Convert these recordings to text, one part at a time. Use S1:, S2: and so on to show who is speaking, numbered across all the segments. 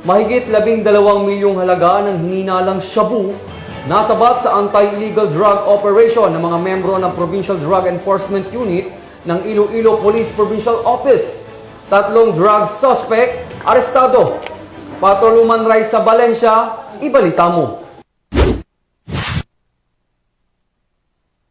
S1: Mahigit 12 milyong halaga ng hininalang shabu nasabat sa anti-illegal drug operation ng mga membro ng Provincial Drug Enforcement Unit ng Iloilo Police Provincial Office. 3 drug suspect arestado. Patuluman Ray sa Valencia, ibalita mo.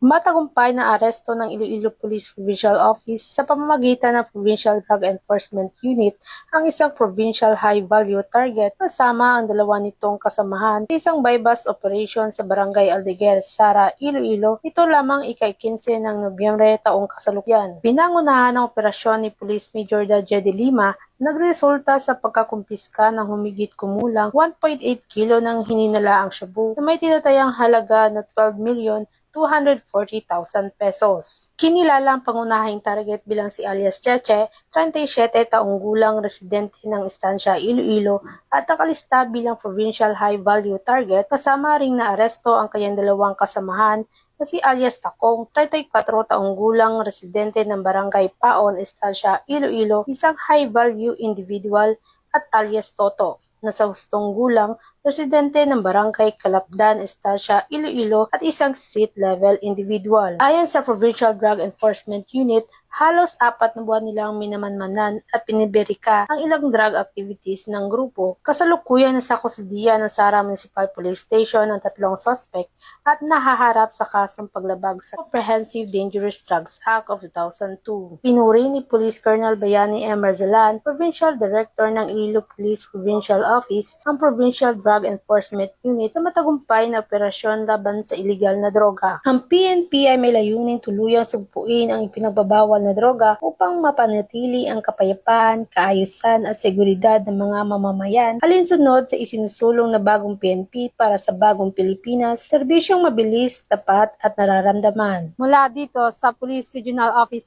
S2: Matagumpay na aresto ng Iloilo Police Provincial Office sa pamamagitan ng Provincial Drug Enforcement Unit ang isang provincial high-value target kasama ang 2 nitong kasamahan sa isang bypass operation sa Barangay Aldeguer, Sara, Iloilo. Ito lamang ika-15 ng Nobyembre taong kasalukuyan. Pinangunahan ng operasyon ni Police Major Dadje de Lima nagresulta sa pagkakumpiska ng humigit kumulang 1.8 kilo ng hininalaang shabu na may tinatayang halaga na 12,240,000 pesos. Kinilala ang pangunahing target bilang si alias Cheche, 37 taong gulang residente ng Estancia Iloilo at nakalista bilang provincial high-value target kasama ring naaresto ang kanyang 2 kasamahan na si alias Takong, 34 taong gulang residente ng Barangay Paon, Estancia Iloilo, isang high-value individual at alias Toto na sa hustong gulang, residente ng Barangay Calapdan, Estancia, Iloilo at isang street-level individual. Ayon sa Provincial Drug Enforcement Unit, halos 4 na buwan nilang minamanmanan at piniberika ang ilang drug activities ng grupo. Kasalukuyan na sa kustudiya ng Sara Municipal Police Station ang 3 suspect at nahaharap sa kasong paglabag sa Comprehensive Dangerous Drugs Act of 2002. Pinuri ni Police Colonel Bayani M. Marzalan, Provincial Director ng Iloilo Police Provincial Office, ang Provincial Drug Enforcement Unit sa matagumpay na operasyon laban sa iligal na droga. Ang PNP ay may layuning tuluyang sugpuin ang ipinagbabawal na droga upang mapanatili ang kapayapaan, kaayusan at seguridad ng mga mamamayan. Alinsunod sa isinusulong na bagong PNP para sa bagong Pilipinas, serbisyong mabilis, tapat at nararamdaman.
S3: Mula dito sa Police Regional Office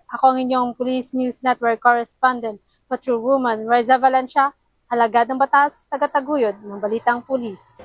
S3: 6, ako ang inyong Police News Network Correspondent, Patrolwoman Reza Valencia, alagad ng batas, tagataguyod ng Balitang Pulis.